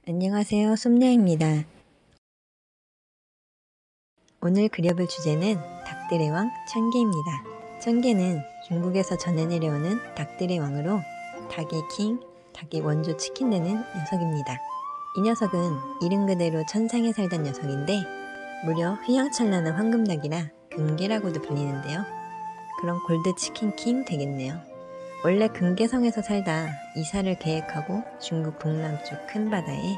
안녕하세요. 솜녀입니다. 오늘 그려볼 주제는 닭들의 왕 청개입니다. 청개는 중국에서 전해 내려오는 닭들의 왕으로 닭의 킹, 닭의 원조 치킨되는 녀석입니다. 이 녀석은 이름 그대로 천상에 살던 녀석인데 무려 휘황찬란한 황금닭이라 금계라고도 불리는데요. 그럼 골드 치킨 킹 되겠네요. 원래 금계성에서 살다 이사를 계획하고 중국 북남쪽 큰 바다에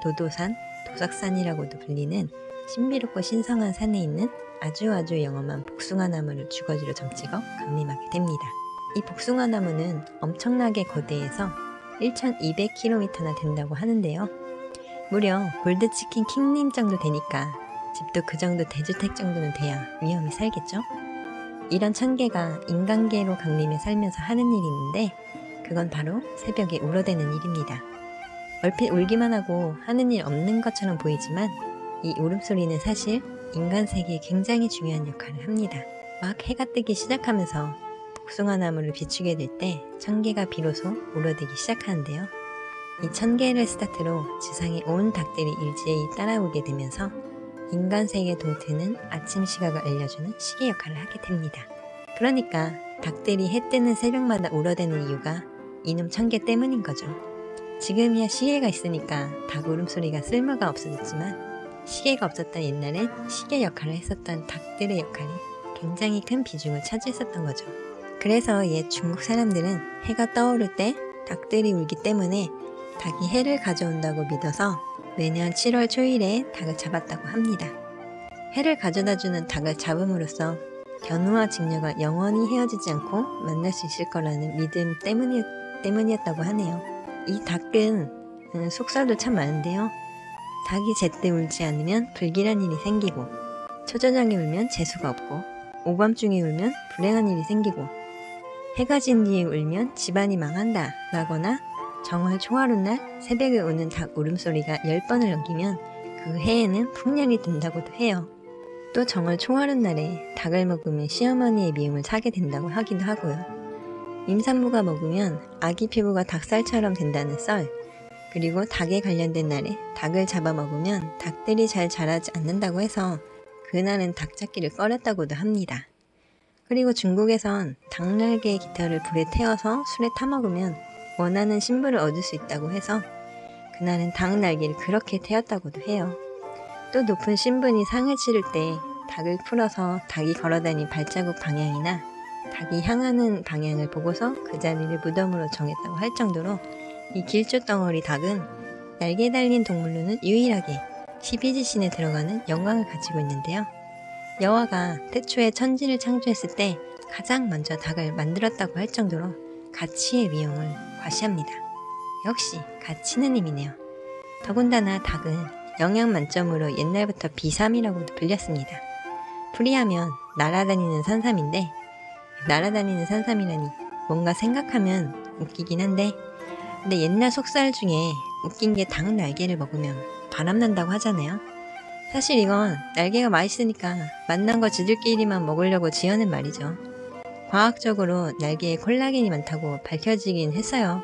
도도산, 도삭산이라고도 불리는 신비롭고 신성한 산에 있는 아주 영험한 복숭아나무를 주거지로 점찍어 강림하게 됩니다. 이 복숭아나무는 엄청나게 거대해서 1200km나 된다고 하는데요. 무려 골드치킨 킹님 정도 되니까 집도 그 정도 대주택 정도는 돼야 위험히 살겠죠? 이런 청개가 인간계로 강림해 살면서 하는 일이 있는데 그건 바로 새벽에 울어대는 일입니다. 얼핏 울기만 하고 하는 일 없는 것처럼 보이지만 이 울음소리는 사실 인간 세계에 굉장히 중요한 역할을 합니다. 막 해가 뜨기 시작하면서 복숭아나무를 비추게 될 때 청개가 비로소 울어대기 시작하는데요. 이 청개를 스타트로 지상의 온 닭들이 일제히 따라오게 되면서 인간 세계 동트는 아침 시각을 알려주는 시계 역할을 하게 됩니다. 그러니까 닭들이 해 뜨는 새벽마다 울어대는 이유가 이놈 청개 때문인 거죠. 지금이야 시계가 있으니까 닭 울음소리가 쓸모가 없어졌지만 시계가 없었던 옛날엔 시계 역할을 했었던 닭들의 역할이 굉장히 큰 비중을 차지했었던 거죠. 그래서 옛 중국 사람들은 해가 떠오를 때 닭들이 울기 때문에 닭이 해를 가져온다고 믿어서 매년 7월 초일에 닭을 잡았다고 합니다. 해를 가져다주는 닭을 잡음으로써 견우와 직녀가 영원히 헤어지지 않고 만날 수 있을 거라는 믿음 때문이었다고 하네요. 이 닭은 속설도 참 많은데요. 닭이 제때 울지 않으면 불길한 일이 생기고 초저녁에 울면 재수가 없고 오밤중에 울면 불행한 일이 생기고 해가 진 뒤에 울면 집안이 망한다 라거나 정월 초하룻날 새벽에 우는 닭 울음소리가 10번을 넘기면 그 해에는 풍년이 된다고도 해요. 또 정월 초하룻날에 닭을 먹으면 시어머니의 미움을 사게 된다고 하기도 하고요. 임산부가 먹으면 아기 피부가 닭살처럼 된다는 썰, 그리고 닭에 관련된 날에 닭을 잡아먹으면 닭들이 잘 자라지 않는다고 해서 그날은 닭잡기를 꺼렸다고도 합니다. 그리고 중국에선 닭날개의 깃털을 불에 태워서 술에 타먹으면 원하는 신부를 얻을 수 있다고 해서 그날은 닭날개를 그렇게 태웠다고도 해요. 또 높은 신분이 상을 치를 때 닭을 풀어서 닭이 걸어다닌 발자국 방향이나 닭이 향하는 방향을 보고서 그 자리를 무덤으로 정했다고 할 정도로 이 길조덩어리 닭은 날개 달린 동물로는 유일하게 12지신에 들어가는 영광을 가지고 있는데요. 여호와가 태초에 천지를 창조했을 때 가장 먼저 닭을 만들었다고 할 정도로 가치의 위용을 과시합니다. 역시 가치는 힘이네요. 더군다나 닭은 영양 만점으로 옛날부터 비삼이라고도 불렸습니다. 풀이하면 날아다니는 산삼인데 날아다니는 산삼이라니 뭔가 생각하면 웃기긴 한데 근데 옛날 속설 중에 웃긴 게 닭 날개를 먹으면 바람난다고 하잖아요. 사실 이건 날개가 맛있으니까 맛난 거 지들끼리만 먹으려고 지어낸 말이죠. 과학적으로 날개에 콜라겐이 많다고 밝혀지긴 했어요.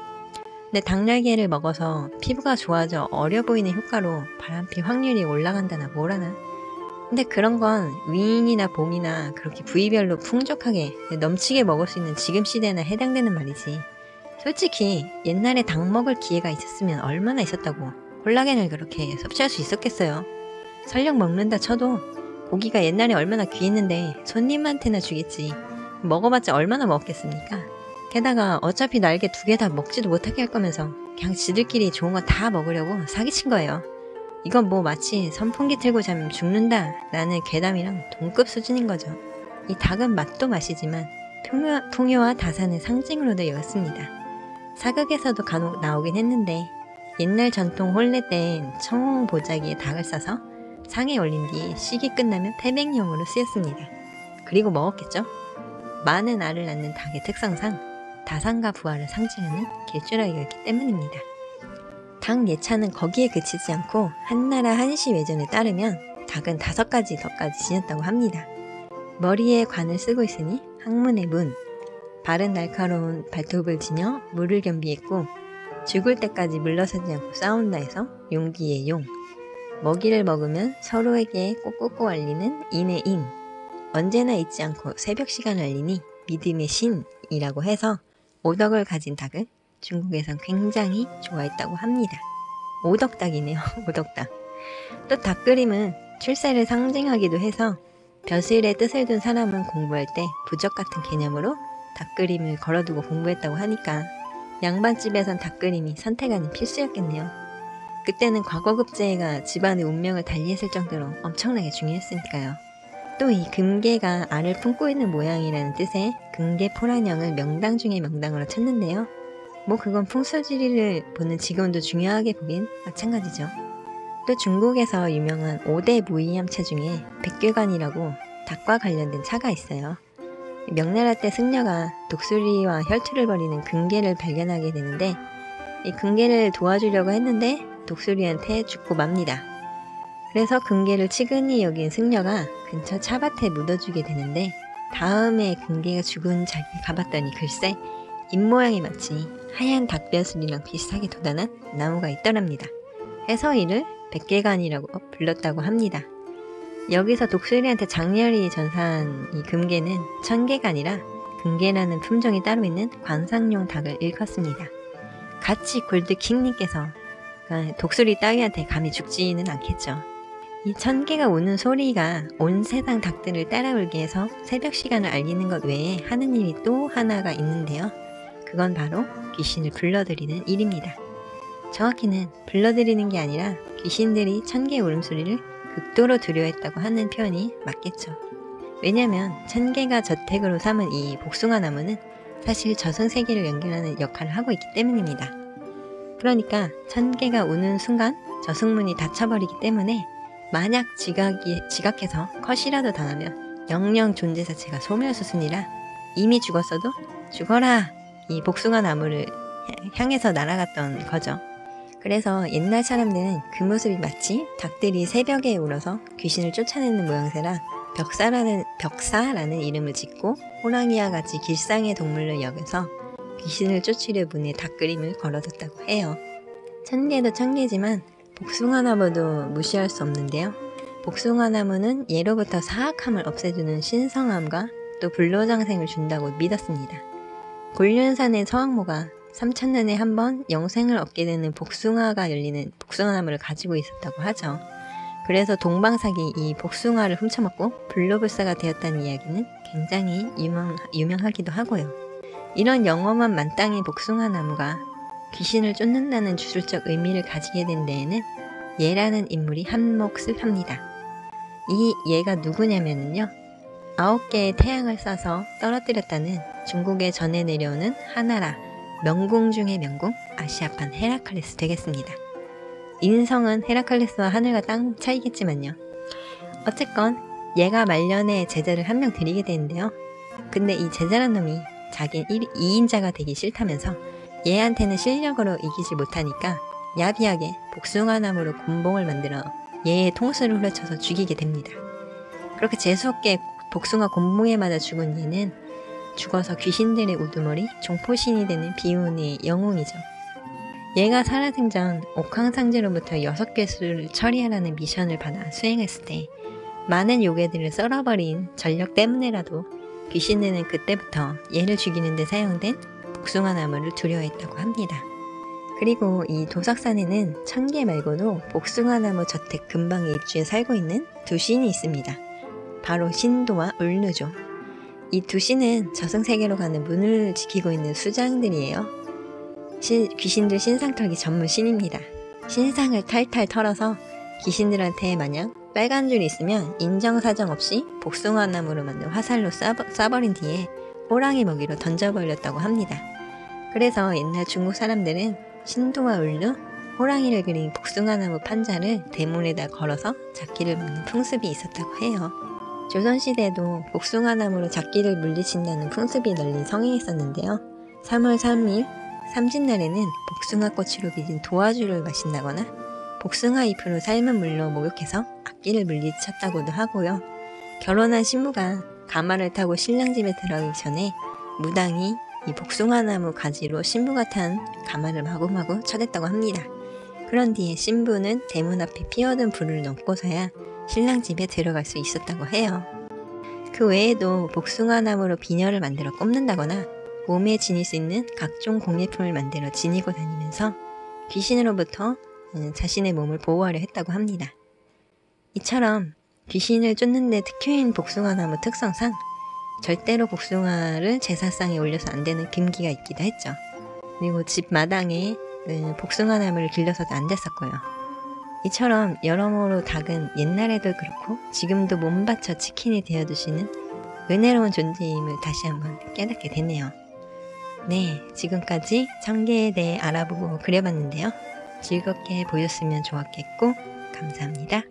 근데 닭 날개를 먹어서 피부가 좋아져 어려 보이는 효과로 바람필 확률이 올라간다나 뭐라나. 근데 그런 건 위인이나 봄이나 그렇게 부위별로 풍족하게 넘치게 먹을 수 있는 지금 시대나 해당되는 말이지. 솔직히 옛날에 닭 먹을 기회가 있었으면 얼마나 있었다고 콜라겐을 그렇게 섭취할 수 있었겠어요. 설령 먹는다 쳐도 고기가 옛날에 얼마나 귀했는데 손님한테나 주겠지. 먹어봤자 얼마나 먹겠습니까? 게다가 어차피 날개 2개 다 먹지도 못하게 할 거면서 그냥 지들끼리 좋은 거 다 먹으려고 사기친 거예요. 이건 뭐 마치 선풍기 틀고 자면 죽는다 라는 괴담이랑 동급 수준인 거죠. 이 닭은 맛도 맛이지만 풍요와 다산의 상징으로도 여겼습니다. 사극에서도 간혹 나오긴 했는데 옛날 전통 혼례 땐 청홍 보자기에 닭을 싸서 상에 올린 뒤 식이 끝나면 태백용으로 쓰였습니다. 그리고 먹었겠죠? 많은 알을 낳는 닭의 특성상 다산과 부활을 상징하는 길줄아기였기 때문입니다. 닭 예찬은 거기에 그치지 않고 한나라 한시 외전에 따르면 닭은 5가지 덕까지 지녔다고 합니다. 머리에 관을 쓰고 있으니 학문의 문, 발은 날카로운 발톱을 지녀 물을 겸비했고 죽을 때까지 물러서지 않고 싸운다 해서 용기의 용, 먹이를 먹으면 서로에게 꼭꼭꼭 알리는 인의 인, 언제나 잊지 않고 새벽 시간을 알리니 믿음의 신이라고 해서 오덕을 가진 닭을 중국에선 굉장히 좋아했다고 합니다. 오덕닭이네요. 오덕닭. 또 닭그림은 출세를 상징하기도 해서 벼슬에 뜻을 둔 사람은 공부할 때 부적 같은 개념으로 닭그림을 걸어두고 공부했다고 하니까 양반집에선 닭그림이 선택 아닌 필수였겠네요. 그때는 과거급제가 집안의 운명을 달리했을 정도로 엄청나게 중요했으니까요. 또 이 금계가 알을 품고 있는 모양이라는 뜻의 금계포란형을 명당 중에 명당으로 쳤는데요. 뭐 그건 풍수지리를 보는 지금도 중요하게 보긴 마찬가지죠. 또 중국에서 유명한 5대 무이암차 중에 백괴관이라고 닭과 관련된 차가 있어요. 명나라 때 승려가 독수리와 혈투를 벌이는 금계를 발견하게 되는데 이 금계를 도와주려고 했는데 독수리한테 죽고 맙니다. 그래서 금계를 치근히 여긴 승려가 근처 차밭에 묻어주게 되는데 다음에 금계가 죽은 자리에 가봤더니 글쎄 입모양이 마치 하얀 닭벼슬이랑 비슷하게 돋아난 나무가 있더랍니다. 해서 이를 백계관이라고 불렀다고 합니다. 여기서 독수리한테 장렬히 전사한 이 금계는 천계가 아니라 금계라는 품종이 따로 있는 관상용 닭을 일컫습니다. 같이 골드킹님께서 독수리 따위한테 감히 죽지는 않겠죠. 이 천계가 우는 소리가 온 세상 닭들을 따라 울게 해서 새벽 시간을 알리는 것 외에 하는 일이 또 하나가 있는데요. 그건 바로 귀신을 불러들이는 일입니다. 정확히는 불러들이는 게 아니라 귀신들이 천개 울음소리를 극도로 두려워했다고 하는 표현이 맞겠죠. 왜냐면 천개가 저택으로 삼은 이 복숭아 나무는 사실 저승세계를 연결하는 역할을 하고 있기 때문입니다. 그러니까 천개가 우는 순간 저승문이 닫혀버리기 때문에 만약 지각해서 컷이라도 당하면 영영 존재 자체가 소멸수순이라 이미 죽었어도 죽어라 이 복숭아 나무를 향해서 날아갔던 거죠. 그래서 옛날 사람들은 그 모습이 마치 닭들이 새벽에 울어서 귀신을 쫓아내는 모양새라 벽사라는 이름을 짓고 호랑이와 같이 길상의 동물로 여겨서 귀신을 쫓으려 문에 닭그림을 걸어뒀다고 해요. 천개도 천개지만 복숭아나무도 무시할 수 없는데요. 복숭아나무는 예로부터 사악함을 없애주는 신성함과 또 불로장생을 준다고 믿었습니다. 곤륜산의 서왕모가 3000년에 한 번 영생을 얻게 되는 복숭아가 열리는 복숭아나무를 가지고 있었다고 하죠. 그래서 동방삭이 이 복숭아를 훔쳐먹고 불로불사가 되었다는 이야기는 굉장히 유명하기도 하고요. 이런 영험한 만땅의 복숭아나무가 귀신을 쫓는다는 주술적 의미를 가지게 된 데에는 예라는 인물이 한 몫을 합니다. 이 예가 누구냐면요. 9개의 태양을 쏴서 떨어뜨렸다는 중국에 전해 내려오는 하나라 명궁 중의 명궁 아시아판 헤라클레스 되겠습니다. 인성은 헤라클레스와 하늘과 땅 차이겠지만요. 어쨌건 얘가 말년에 제자를 한 명 드리게 되는데요. 근데 이 제자란 놈이 자기 2인자가 되기 싫다면서 얘한테는 실력으로 이기지 못하니까 야비하게 복숭아나무로 곤봉을 만들어 얘의 통수를 후려쳐서 죽이게 됩니다. 그렇게 재수없게 복숭아 곤봉에 맞아 죽은 얘는 죽어서 귀신들의 우두머리 종포신이 되는 비운의 영웅이죠. 얘가 살아생전 옥황상제로부터 6괴수를 처리하라는 미션을 받아 수행했을 때 많은 요괴들을 썰어버린 전력 때문에라도 귀신들은 그때부터 얘를 죽이는 데 사용된 복숭아나무를 두려워했다고 합니다. 그리고 이 도삭산에는 천개 말고도 복숭아나무 저택 근방에 입주해 살고 있는 두 신이 있습니다. 바로 신도와 울누죠. 이 두 신은 저승세계로 가는 문을 지키고 있는 수장들이에요. 귀신들 신상 털기 전문 신입니다. 신상을 탈탈 털어서 귀신들한테 만약 빨간 줄이 있으면 인정사정 없이 복숭아나무로 만든 화살로 쏴버린 뒤에 호랑이 먹이로 던져버렸다고 합니다. 그래서 옛날 중국 사람들은 신도와 울누, 호랑이를 그린 복숭아나무 판자를 대문에다 걸어서 잡기를 막는 풍습이 있었다고 해요. 조선시대에도 복숭아나무로 잡기를 물리친다는 풍습이 널린 성이 있었는데요. 3월 3일 삼진날에는 복숭아꽃으로 빚은 도화주를 마신다거나 복숭아 잎으로 삶은 물로 목욕해서 악기를 물리쳤다고도 하고요. 결혼한 신부가 가마를 타고 신랑 집에 들어가기 전에 무당이 이 복숭아나무 가지로 신부가 탄 가마를 마구마구 쳐댔다고 합니다. 그런 뒤에 신부는 대문 앞에 피어든 불을 넘고서야 신랑 집에 들어갈 수 있었다고 해요. 그 외에도 복숭아나무로 비녀를 만들어 꼽는다거나 몸에 지닐 수 있는 각종 공예품을 만들어 지니고 다니면서 귀신으로부터 자신의 몸을 보호하려 했다고 합니다. 이처럼 귀신을 쫓는 데 특효인 복숭아나무 특성상 절대로 복숭아를 제사상에 올려서 안 되는 금기가 있기도 했죠. 그리고 집 마당에 복숭아나무를 길러서도 안 됐었고요. 이처럼 여러모로 닭은 옛날에도 그렇고 지금도 몸바쳐 치킨이 되어주시는 은혜로운 존재임을 다시 한번 깨닫게 되네요. 네, 지금까지 청개에 대해 알아보고 그려봤는데요. 즐겁게 보셨으면 좋았겠고 감사합니다.